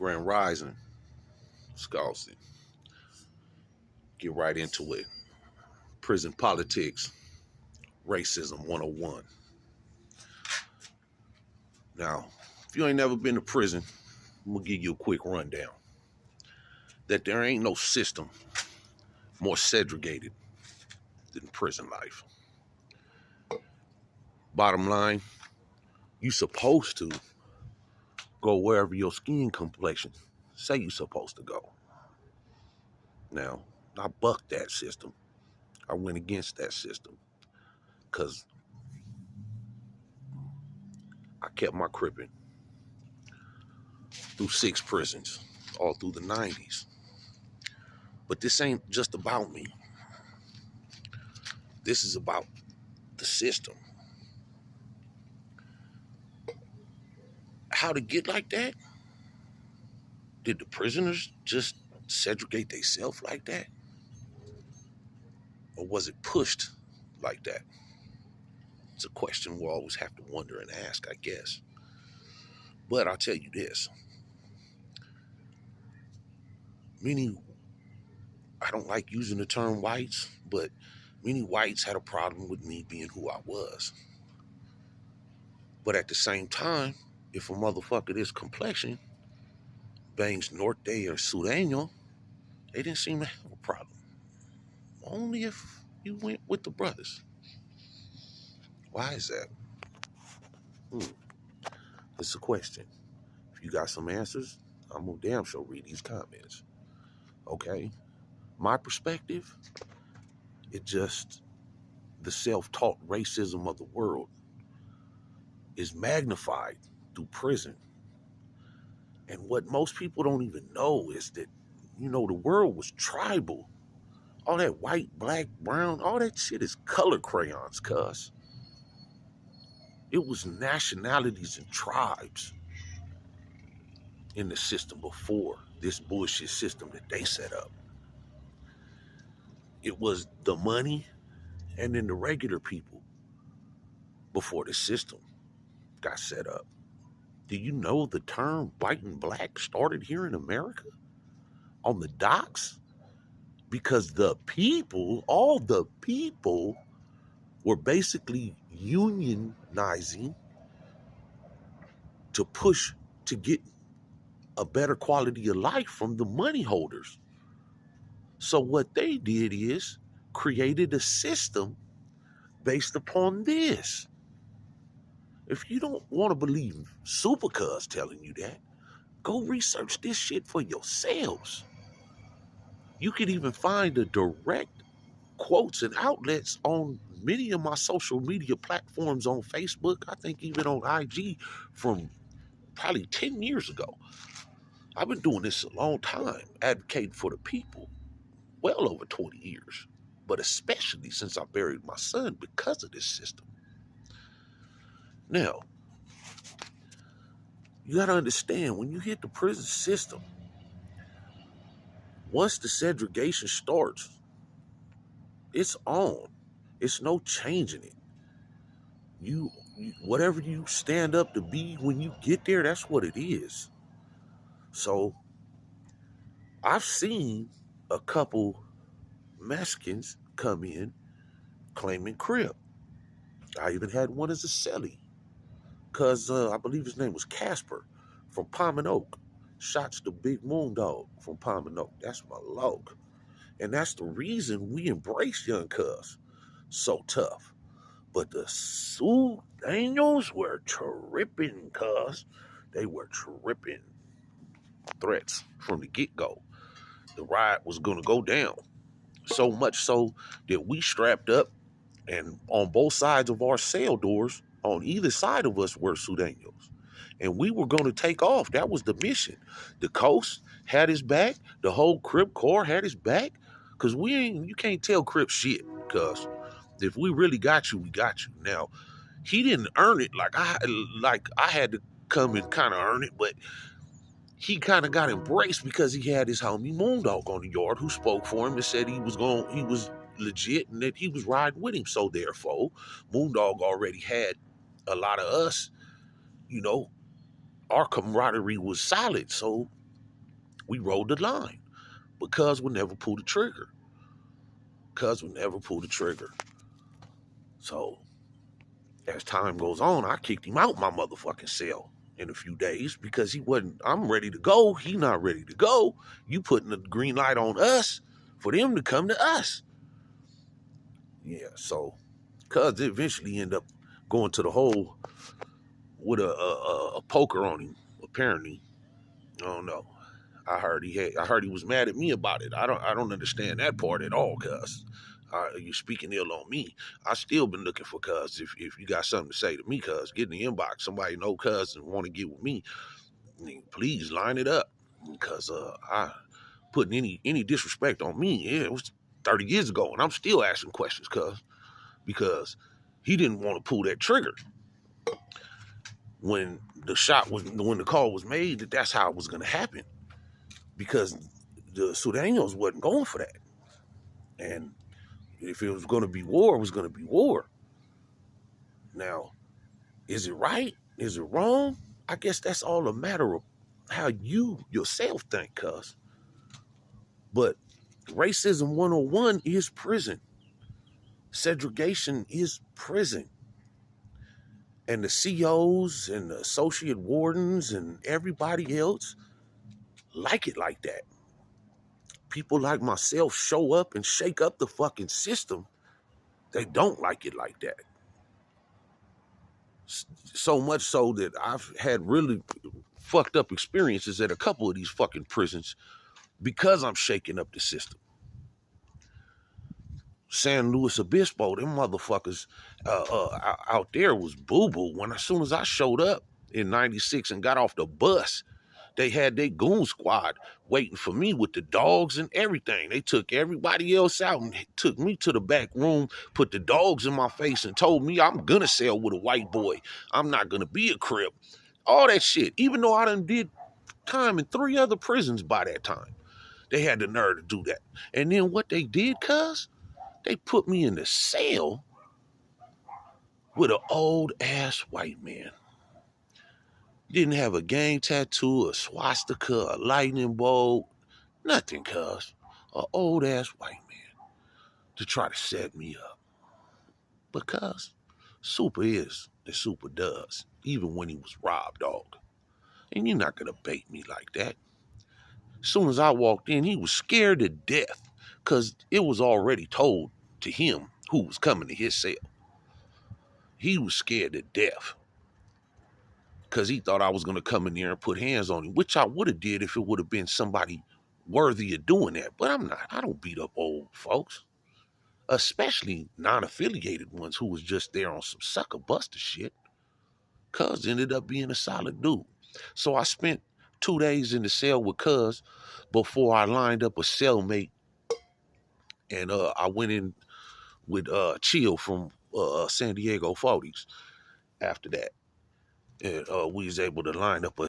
Grand Rising, Scalzi. Get right into it. Prison politics, racism 101. Now, if you ain't never been to prison, I'm gonna give you a quick rundown. That there ain't no system more segregated than prison life. Bottom line, you supposed to go wherever your skin complexion say you supposed to go. Now, I bucked that system. I went against that system because I kept my cripping through 6 prisons all through the 90s. But this ain't just about me. This is about the system. How to get like that? Did the prisoners just segregate themselves like that? Or was it pushed like that? It's a question we'll always have to wonder and ask, I guess. But I'll tell you this. I don't like using the term whites, but many whites had a problem with me being who I was. But at the same time, if a motherfucker this complexion bangs Norte or Sureño, they didn't seem to have a problem. Only if you went with the brothers. Why is that? It's a question. If you got some answers, I'm gonna damn sure read these comments. Okay? My perspective, it just the self-taught racism of the world is magnified through prison. And what most people don't even know is that, the world was tribal. All that white, black, brown, all that shit is color crayons, cuz. It was nationalities and tribes in the system before this bullshit system that they set up. It was the money and then the regular people before the system got set up. Do you know the term white and black started here in America on the docks? Because the people, all the people, were basically unionizing to push to get a better quality of life from the money holders. So what they did is created a system based upon this. If you don't want to believe Supercuz telling you that, go research this shit for yourselves. You can even find the direct quotes and outlets on many of my social media platforms on Facebook, I think even on IG, from probably 10 years ago. I've been doing this a long time, advocating for the people, well over 20 years, but especially since I buried my son because of this system. Now, you got to understand, when you hit the prison system, once the segregation starts, it's on. It's no changing it. You whatever you stand up to be when you get there, that's what it is. So I've seen a couple Mexicans come in claiming crib. I even had one as a cellie, because I believe his name was Casper from Palm and Oak. Shots to Big Moon Dog from Palm and Oak. That's my log. And that's the reason we embrace Young Cuz so tough. But the Sudanos were tripping, cuz. They were tripping. Threats from the get-go. The riot was going to go down. So much so that we strapped up, and on both sides of our cell doors, on either side of us were Sudanos. And we were going to take off. That was the mission. The Coast had his back. The whole Crip Corps had his back. Because you can't tell Crip shit. Because if we really got you, we got you. Now, he didn't earn it like I had to come and kind of earn it, but he kind of got embraced because he had his homie Moondog on the yard who spoke for him and said he was legit and that he was riding with him. So therefore, Moondog already had a lot of us, our camaraderie was solid. So We rode the line. Because we never pulled the trigger. Because we never pulled the trigger. So as time goes on, I kicked him out my motherfucking cell in a few days because he wasn't, I'm ready to go. He not ready to go. You putting the green light on us for them to come to us. Yeah, so cuz eventually end up going to the hole with a poker on him, apparently. I don't know. I heard he was mad at me about it. I don't understand that part at all, cuz. You speaking ill on me. I still been looking for cuz. If you got something to say to me, cuz, get in the inbox. Somebody know cuz and want to get with me, please line it up. Because I putting any disrespect on me, yeah, it was 30 years ago, and I'm still asking questions, cuz, because he didn't want to pull that trigger when when the call was made that that's how it was gonna happen. Because the Sudanos wasn't going for that. And if it was going to be war, it was going to be war. Now, is it right? Is it wrong? I guess that's all a matter of how you yourself think, cuz. But racism 101 is prison. Segregation is prison. And the COs and the associate wardens and everybody else like it like that. People like myself show up and shake up the fucking system. They don't like it like that. So much so that I've had really fucked up experiences at a couple of these fucking prisons because I'm shaking up the system. San Luis Obispo, them motherfuckers out there was boo-boo. As soon as I showed up in 96 and got off the bus, they had their goon squad waiting for me with the dogs and everything. They took everybody else out and took me to the back room, put the dogs in my face and told me I'm gonna sell with a white boy. I'm not gonna be a Crip. All that shit. Even though I done did time in 3 other prisons by that time. They had the nerve to do that. And then what they did, cuz, they put me in the cell with an old ass white man. Didn't have a gang tattoo, a swastika, a lightning bolt, nothing, cuz. An old ass white man to try to set me up. Because Super is and Super does, even when he was robbed, dog. And you're not gonna bait me like that. As soon as I walked in, he was scared to death because it was already told to him who was coming to his cell. He was scared to death because he thought I was going to come in there and put hands on him, which I would have did if it would have been somebody worthy of doing that. But I'm not. I don't beat up old folks, especially non-affiliated ones who was just there on some sucker buster shit. Cuz ended up being a solid dude. So I spent 2 days in the cell with Cuz before I lined up a cellmate, and I went in with Chill from San Diego 40s after that. And we was able to line up a